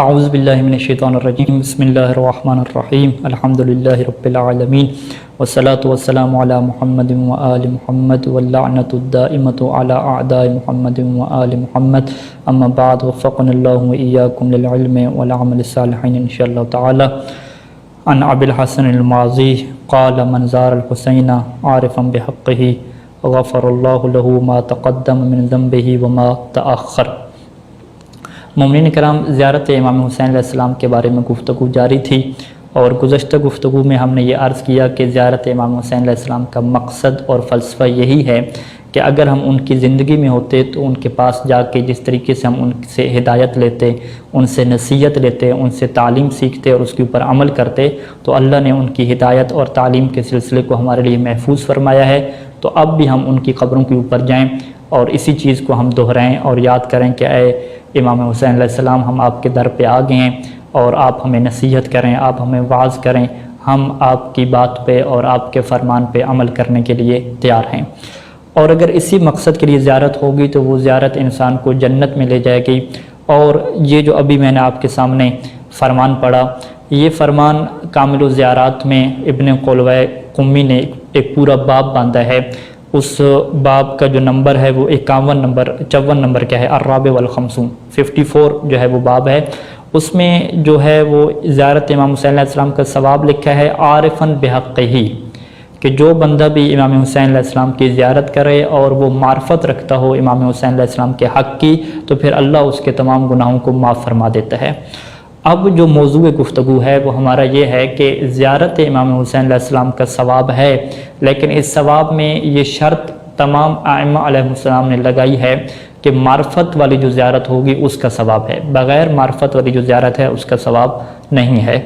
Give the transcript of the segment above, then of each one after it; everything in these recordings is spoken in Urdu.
اعوذ باللہ من الشیطان الرجیم بسم اللہ الرحمن الرحیم الحمدللہ رب العالمین والصلاة والسلام علی محمد وآل محمد واللعنۃ الدائمۃ علی اعداء محمد وآل محمد اما بعد وفقنا اللہ وإیاکم للعلم والعمل الصالحین انشاءاللہ تعالی. عن ابی الحسن الماضی قال من زار الحسین عارفا بحقہ غفر اللہ له ما تقدم من ذنبہ وما تأخر. مومنین کرام، زیارت امام حسین علیہ السلام کے بارے میں گفتگو جاری تھی، اور گزشتہ گفتگو میں ہم نے یہ عرض کیا کہ زیارت امام حسین علیہ السلام کا مقصد اور فلسفہ یہی ہے کہ اگر ہم ان کی زندگی میں ہوتے تو ان کے پاس جا کے جس طریقے سے ہم ان سے ہدایت لیتے، ان سے نصیحت لیتے، ان سے تعلیم سیکھتے اور اس کے اوپر عمل کرتے، تو اللہ نے ان کی ہدایت اور تعلیم کے سلسلے کو ہمارے لیے محفوظ فرمایا ہے. تو اب بھی ہم ان کی قبروں کے اوپر جائیں اور اسی چیز کو ہم دہرائیں اور یاد کریں کہ اے امام حسین علیہ السلام، ہم آپ کے در پہ آ گئے ہیں اور آپ ہمیں نصیحت کریں، آپ ہمیں واعظ کریں، ہم آپ کی بات پہ اور آپ کے فرمان پہ عمل کرنے کے لیے تیار ہیں. اور اگر اسی مقصد کے لیے زیارت ہوگی تو وہ زیارت انسان کو جنت میں لے جائے گی. اور یہ جو ابھی میں نے آپ کے سامنے فرمان پڑھا، یہ فرمان کامل الزیارات میں ابن قلوہ قمی نے ایک پورا باب باندھا ہے. اس باب کا جو نمبر ہے وہ 54 نمبر کیا ہے، الرابع والخمسون، 54 جو ہے وہ باب ہے. اس میں جو ہے وہ زیارت امام حسین علیہ السلام کا ثواب لکھا ہے عارفاً بحقہ، کہ جو بندہ بھی امام حسین علیہ السلام کی زیارت کرے اور وہ معرفت رکھتا ہو امام حسین علیہ السلام کے حق کی، تو پھر اللہ اس کے تمام گناہوں کو معاف فرما دیتا ہے. اب جو موضوع گفتگو ہے وہ ہمارا یہ ہے کہ زیارت امام حسین علیہ السلام کا ثواب ہے، لیکن اس ثواب میں یہ شرط تمام ائمہ علیہ السلام نے لگائی ہے کہ معرفت والی جو زیارت ہوگی اس کا ثواب ہے، بغیر معرفت والی جو زیارت ہے اس کا ثواب نہیں ہے.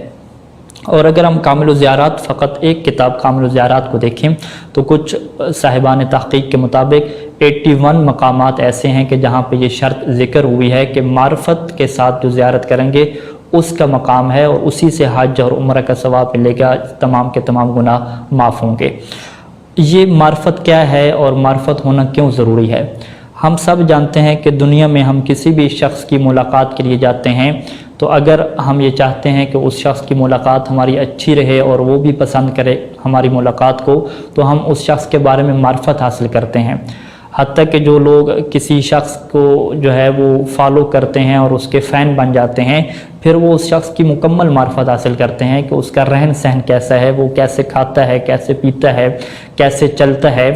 اور اگر ہم کامل الزیارات، فقط ایک کتاب کامل الزیارات کو دیکھیں تو کچھ صاحبان تحقیق کے مطابق 81 مقامات ایسے ہیں کہ جہاں پہ یہ شرط ذکر ہوئی ہے کہ معرفت کے ساتھ جو زیارت کریں گے اس کا مقام ہے اور اسی سے حج اور عمرہ کا ثواب ملے گا، تمام کے تمام گناہ معاف ہوں گے. یہ معرفت کیا ہے اور معرفت ہونا کیوں ضروری ہے؟ ہم سب جانتے ہیں کہ دنیا میں ہم کسی بھی شخص کی ملاقات کے لیے جاتے ہیں تو اگر ہم یہ چاہتے ہیں کہ اس شخص کی ملاقات ہماری اچھی رہے اور وہ بھی پسند کرے ہماری ملاقات کو، تو ہم اس شخص کے بارے میں معرفت حاصل کرتے ہیں. حتیٰ کہ جو لوگ کسی شخص کو جو ہے وہ فالو کرتے ہیں اور اس کے فین بن جاتے ہیں، پھر وہ اس شخص کی مکمل معرفت حاصل کرتے ہیں کہ اس کا رہن سہن کیسا ہے، وہ کیسے کھاتا ہے، کیسے پیتا ہے، کیسے چلتا ہے.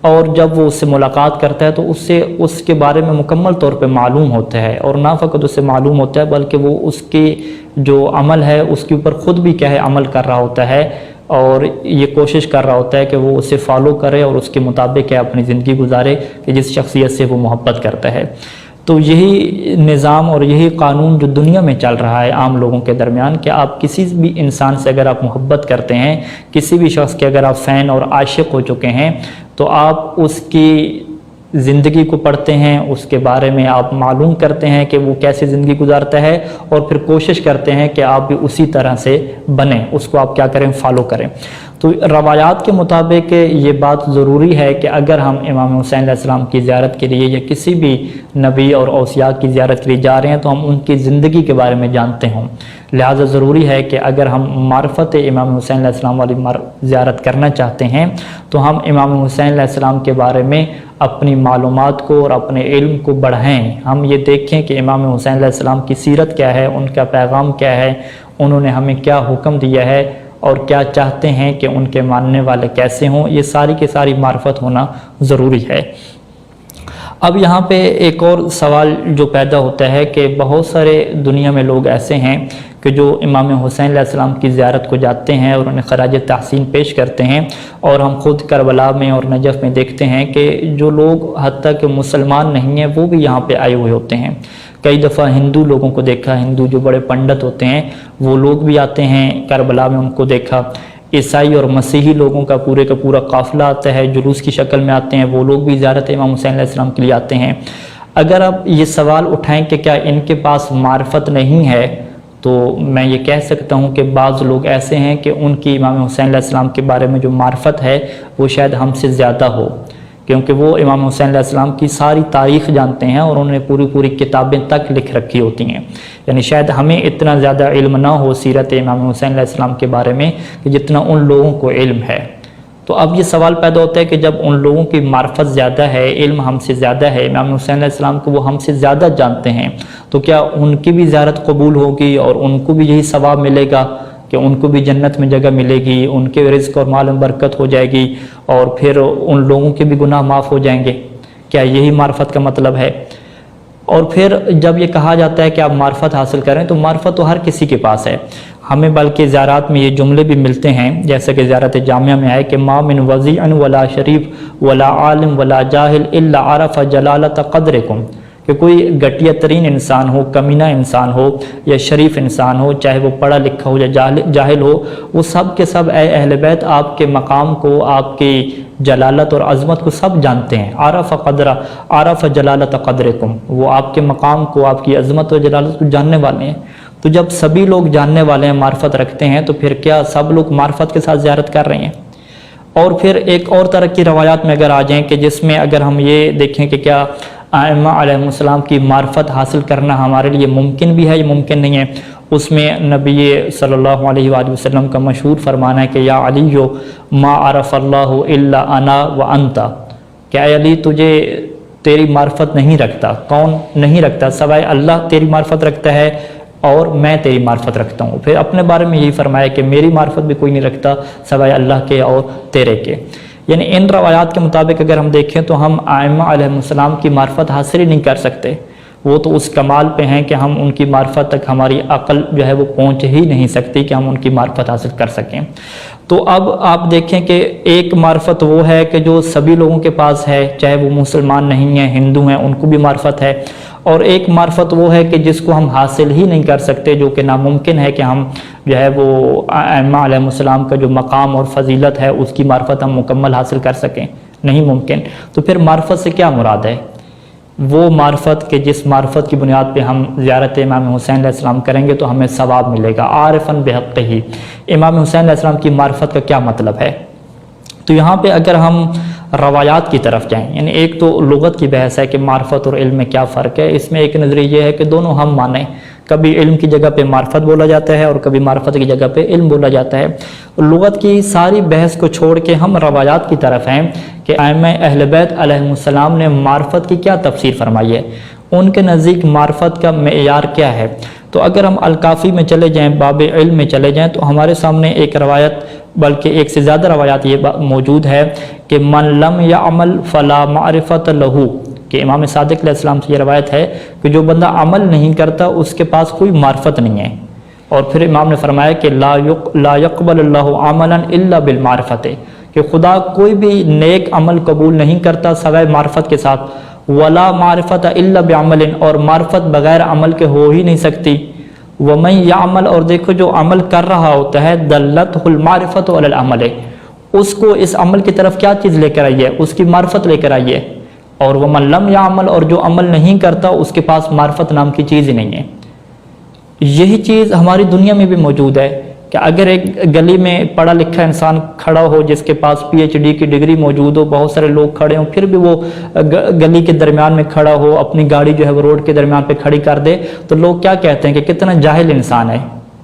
اور جب وہ اس سے ملاقات کرتا ہے تو اس کے بارے میں مکمل طور پہ معلوم ہوتا ہے، اور نہ فقط اس سے معلوم ہوتا ہے بلکہ وہ اس کے جو عمل ہے اس کے اوپر خود بھی کیا ہے عمل کر رہا ہوتا ہے، اور یہ کوشش کر رہا ہوتا ہے کہ وہ اسے فالو کرے اور اس کے مطابق اپنی زندگی گزارے کہ جس شخصیت سے وہ محبت کرتا ہے. تو یہی نظام اور یہی قانون جو دنیا میں چل رہا ہے عام لوگوں کے درمیان، کہ آپ کسی بھی انسان سے اگر آپ محبت کرتے ہیں، کسی بھی شخص کے اگر آپ فین اور عاشق ہو چکے ہیں، تو آپ اس کی زندگی کو پڑھتے ہیں، اس کے بارے میں آپ معلوم کرتے ہیں کہ وہ کیسے زندگی گزارتا ہے، اور پھر کوشش کرتے ہیں کہ آپ بھی اسی طرح سے بنیں، اس کو آپ کیا کریں، فالو کریں. تو روایات کے مطابق یہ بات ضروری ہے کہ اگر ہم امام حسین علیہ السلام کی زیارت کے لیے یا کسی بھی نبی اور اوصیاء کی زیارت کے لیے جا رہے ہیں تو ہم ان کی زندگی کے بارے میں جانتے ہوں. لہٰذا ضروری ہے کہ اگر ہم معرفت امام حسین علیہ السلام والی زیارت کرنا چاہتے ہیں تو ہم امام حسین علیہ السلام کے بارے میں اپنی معلومات کو اور اپنے علم کو بڑھائیں. ہم یہ دیکھیں کہ امام حسین علیہ السلام کی سیرت کیا ہے، ان کا پیغام کیا ہے، انہوں نے ہمیں کیا حکم دیا ہے اور کیا چاہتے ہیں کہ ان کے ماننے والے کیسے ہوں. یہ ساری کی ساری معرفت ہونا ضروری ہے. اب یہاں پہ ایک اور سوال جو پیدا ہوتا ہے کہ بہت سارے دنیا میں لوگ ایسے ہیں کہ جو امام حسین علیہ السلام کی زیارت کو جاتے ہیں اور انہیں خراج تحسین پیش کرتے ہیں، اور ہم خود کربلا میں اور نجف میں دیکھتے ہیں کہ جو لوگ حتیٰ کہ مسلمان نہیں ہیں وہ بھی یہاں پہ آئے ہوئے ہوتے ہیں. کئی دفعہ ہندو لوگوں کو دیکھا، ہندو جو بڑے پنڈت ہوتے ہیں وہ لوگ بھی آتے ہیں کربلا میں، ان کو دیکھا. عیسائی اور مسیحی لوگوں کا پورا قافلہ آتا ہے، جلوس کی شکل میں آتے ہیں، وہ لوگ بھی زیارت امام حسین علیہ السلام کے لیے آتے ہیں. اگر آپ یہ سوال اٹھائیں کہ کیا ان کے پاس معرفت نہیں ہے، تو میں یہ کہہ سکتا ہوں کہ بعض لوگ ایسے ہیں کہ ان کی امام حسین علیہ السلام کے بارے میں جو معرفت ہے وہ شاید ہم سے زیادہ ہو، کیونکہ وہ امام حسین علیہ السلام کی ساری تاریخ جانتے ہیں اور انہوں نے پوری کتابیں تک لکھ رکھی ہوتی ہیں. یعنی شاید ہمیں اتنا زیادہ علم نہ ہو سیرت امام حسین علیہ السلام کے بارے میں کہ جتنا ان لوگوں کو علم ہے. تو اب یہ سوال پیدا ہوتا ہے کہ جب ان لوگوں کی معرفت زیادہ ہے، علم ہم سے زیادہ ہے، امام حسین علیہ السلام کو وہ ہم سے زیادہ جانتے ہیں، تو کیا ان کی بھی زیارت قبول ہوگی اور ان کو بھی یہی ثواب ملے گا کہ ان کو بھی جنت میں جگہ ملے گی، ان کے رزق اور مال میں برکت ہو جائے گی اور پھر ان لوگوں کے بھی گناہ معاف ہو جائیں گے؟ کیا یہی معرفت کا مطلب ہے؟ اور پھر جب یہ کہا جاتا ہے کہ آپ معرفت حاصل کریں تو معرفت تو ہر کسی کے پاس ہے. ہمیں بلکہ زیارات میں یہ جملے بھی ملتے ہیں، جیسے کہ زیارت جامعہ میں آئے کہ ما من وضیع ولا شریف ولا عالم ولا جاہل الا عرف جلالت قدرکم، کہ کوئی گھٹیا ترین انسان ہو، کمینہ انسان ہو یا شریف انسان ہو، چاہے وہ پڑھا لکھا ہو یا جاہل ہو، وہ سب کے سب اے اہل بیت آپ کے مقام کو، آپ کی جلالت اور عظمت کو سب جانتے ہیں. عرف جلالت قدرکم، وہ آپ کے مقام کو، آپ کی عظمت اور جلالت کو جاننے والے ہیں. تو جب سبھی لوگ جاننے والے ہیں، معرفت رکھتے ہیں، تو پھر کیا سب لوگ معرفت کے ساتھ زیارت کر رہے ہیں؟ اور پھر ایک اور طرح کی روایات میں اگر آ جائیں کہ جس میں اگر ہم یہ دیکھیں کہ کیا ائمہ علیہ السلام کی معرفت حاصل کرنا ہمارے لیے ممکن بھی ہے یا ممکن نہیں ہے، اس میں نبی صلی اللہ علیہ وآلہ وسلم کا مشہور فرمانا ہے کہ یا علی ما عرف اللہ الا انا وانت، کہ اے علی تجھے تیری معرفت نہیں رکھتا. کون نہیں رکھتا؟ سوائے اللہ تیری معرفت رکھتا ہے اور میں تیری معرفت رکھتا ہوں. پھر اپنے بارے میں یہی فرمایا کہ میری معرفت بھی کوئی نہیں رکھتا سوائے اللہ کے اور تیرے کے. یعنی ان روایات کے مطابق اگر ہم دیکھیں تو ہم ائمہ علیہ السلام کی معرفت حاصل ہی نہیں کر سکتے. وہ تو اس کمال پہ ہیں کہ ہم ان کی معرفت تک ہماری عقل جو ہے وہ پہنچ ہی نہیں سکتی کہ ہم ان کی معرفت حاصل کر سکیں. تو اب آپ دیکھیں کہ ایک معرفت وہ ہے کہ جو سبھی لوگوں کے پاس ہے، چاہے وہ مسلمان نہیں ہیں، ہندو ہیں، ان کو بھی معرفت ہے. اور ایک معرفت وہ ہے کہ جس کو ہم حاصل ہی نہیں کر سکتے، جو کہ ناممکن ہے کہ ہم جو ہے وہ ائمہ علیہ السلام کا جو مقام اور فضیلت ہے اس کی معرفت ہم مکمل حاصل کر سکیں، نہیں ممکن. تو پھر معرفت سے کیا مراد ہے؟ وہ معرفت کہ جس معرفت کی بنیاد پہ ہم زیارت امام حسین علیہ السلام کریں گے تو ہمیں ثواب ملے گا. عارفاً بحقہ، امام حسین علیہ السلام کی معرفت کا کیا مطلب ہے؟ تو یہاں پہ اگر ہم روایات کی طرف جائیں، یعنی ایک تو لغت کی بحث ہے کہ معرفت اور علم میں کیا فرق ہے. اس میں ایک نظریہ یہ ہے کہ دونوں ہم مانیں، کبھی علم کی جگہ پہ معرفت بولا جاتا ہے اور کبھی معرفت کی جگہ پہ علم بولا جاتا ہے. لغت کی ساری بحث کو چھوڑ کے ہم روایات کی طرف ہیں کہ ائمہ اہل بیت علیہ السلام نے معرفت کی کیا تفسیر فرمائی ہے، ان کے نزدیک معرفت کا معیار کیا ہے. تو اگر ہم الکافی میں چلے جائیں، باب علم میں چلے جائیں، تو ہمارے سامنے ایک روایت، بلکہ ایک سے زیادہ روایات یہ موجود ہے کہ من لم یعمل فلا معرفت لہو، کہ امام صادق علیہ السلام سے یہ روایت ہے کہ جو بندہ عمل نہیں کرتا اس کے پاس کوئی معرفت نہیں ہے. اور پھر امام نے فرمایا کہ لا یقبل اللہ عملا الا بالمعرفت، کہ خدا کوئی بھی نیک عمل قبول نہیں کرتا سوائے معرفت کے ساتھ. ولا معرفت الا بعمل، اور معرفت بغیر عمل کے ہو ہی نہیں سکتی. ومن یعمل، اور دیکھو جو عمل کر رہا ہوتا ہے، دلتہ المعرفت علی العمل، اس کو اس عمل کی طرف کیا چیز لے کر آئی ہے؟ اس کی معرفت لے کر آئی ہے. اور ومن لم یعمل، اور جو عمل نہیں کرتا اس کے پاس معرفت نام کی چیز ہی نہیں ہے. یہی چیز ہماری دنیا میں بھی موجود ہے کہ اگر ایک گلی میں پڑھا لکھا انسان کھڑا ہو جس کے پاس PhD کی ڈگری موجود ہو، بہت سارے لوگ کھڑے ہوں، پھر بھی وہ گلی کے درمیان میں کھڑا ہو، اپنی گاڑی جو ہے وہ روڈ کے درمیان پہ کھڑی کر دے، تو لوگ کیا کہتے ہیں کہ کتنا جاہل انسان ہے،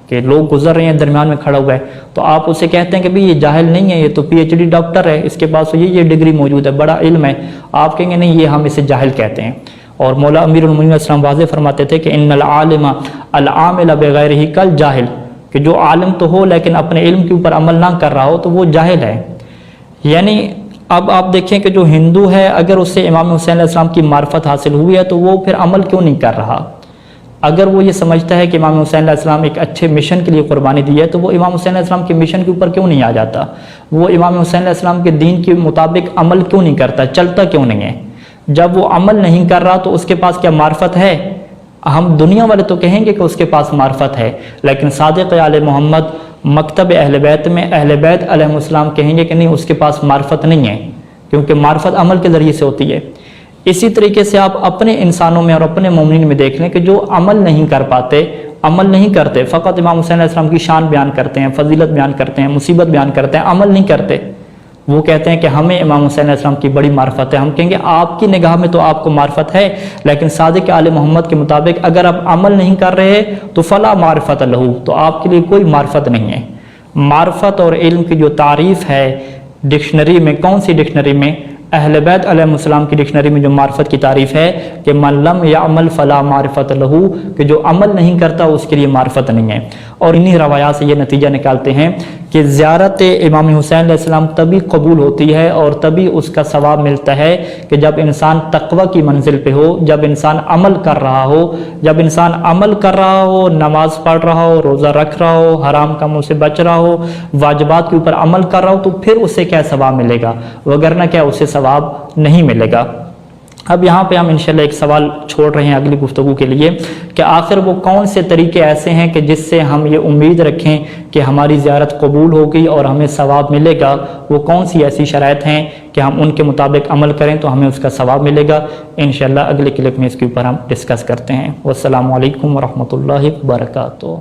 کہ لوگ گزر رہے ہیں درمیان میں کھڑا ہوا ہے، تو آپ اسے کہتے ہیں کہ بھئی یہ جاہل نہیں ہے، یہ تو PhD ڈاکٹر ہے، اس کے پاس یہ ڈگری موجود ہے، بڑا علم ہے. آپ کہیں گے نہیں، یہ ہم اسے جاہل کہتے ہیں. اور مولا امیر المومنین السلام واضح فرماتے تھے کہ ان العالم العامل بغیرہ کل جاہل، کہ جو عالم تو ہو لیکن اپنے علم کے اوپر عمل نہ کر رہا ہو تو وہ جاہل ہے. یعنی اب آپ دیکھیں کہ جو ہندو ہے اگر اس سے امام حسین علیہ السلام کی معرفت حاصل ہوئی ہے تو وہ پھر عمل کیوں نہیں کر رہا؟ اگر وہ یہ سمجھتا ہے کہ امام حسین علیہ السلام ایک اچھے مشن کے لیے قربانی دی ہے تو وہ امام حسین علیہ السلام کے مشن کے اوپر کیوں نہیں آ جاتا؟ وہ امام حسین علیہ السلام کے دین کے مطابق عمل کیوں نہیں کرتا، چلتا کیوں نہیں ہے؟ جب وہ عمل نہیں کر رہا تو اس کے پاس کیا معرفت ہے؟ ہم دنیا والے تو کہیں گے کہ اس کے پاس معرفت ہے، لیکن صادق آل محمد مکتب اہل بیت میں اہل بیت علیہ السلام کہیں گے کہ نہیں، اس کے پاس معرفت نہیں ہے، کیونکہ معرفت عمل کے ذریعے سے ہوتی ہے. اسی طریقے سے آپ اپنے انسانوں میں اور اپنے مومنین میں دیکھ لیں کہ جو عمل نہیں کر پاتے، عمل نہیں کرتے، فقط امام حسین علیہ السلام کی شان بیان کرتے ہیں، فضیلت بیان کرتے ہیں، مصیبت بیان کرتے ہیں، عمل نہیں کرتے، وہ کہتے ہیں کہ ہمیں امام حسین علیہ السلام کی بڑی معرفت ہے. ہم کہیں گے آپ کی نگاہ میں تو آپ کو معرفت ہے، لیکن صادق آل محمد کے مطابق اگر آپ عمل نہیں کر رہے تو فلا معرفت لہو، تو آپ کے لیے کوئی معرفت نہیں ہے. معرفت اور علم کی جو تعریف ہے ڈکشنری میں، کون سی ڈکشنری میں؟ اہل بیت علیہ السلام کی ڈکشنری میں جو معرفت کی تعریف ہے کہ من لم یعمل فلا معرفت لہو، کہ جو عمل نہیں کرتا اس کے لیے معرفت نہیں ہے. اور انہی روایات سے یہ نتیجہ نکالتے ہیں کہ زیارت امام حسین علیہ السلام تبھی قبول ہوتی ہے اور تبھی اس کا ثواب ملتا ہے کہ جب انسان تقوی کی منزل پہ ہو، جب انسان عمل کر رہا ہو. جب انسان عمل کر رہا ہو، نماز پڑھ رہا ہو، روزہ رکھ رہا ہو، حرام کاموں سے بچ رہا ہو، واجبات کے اوپر عمل کر رہا ہو، تو پھر اسے کیا ثواب ملے گا، وگرنہ کیا اسے ثواب نہیں ملے گا. اب یہاں پہ ہم انشاءاللہ ایک سوال چھوڑ رہے ہیں اگلی گفتگو کے لیے کہ آخر وہ کون سے طریقے ایسے ہیں کہ جس سے ہم یہ امید رکھیں کہ ہماری زیارت قبول ہوگی اور ہمیں ثواب ملے گا. وہ کون سی ایسی شرائط ہیں کہ ہم ان کے مطابق عمل کریں تو ہمیں اس کا ثواب ملے گا. انشاءاللہ اگلے کلپ میں اس کے اوپر ہم ڈسکس کرتے ہیں. والسلام علیکم ورحمۃ اللہ وبرکاتہ.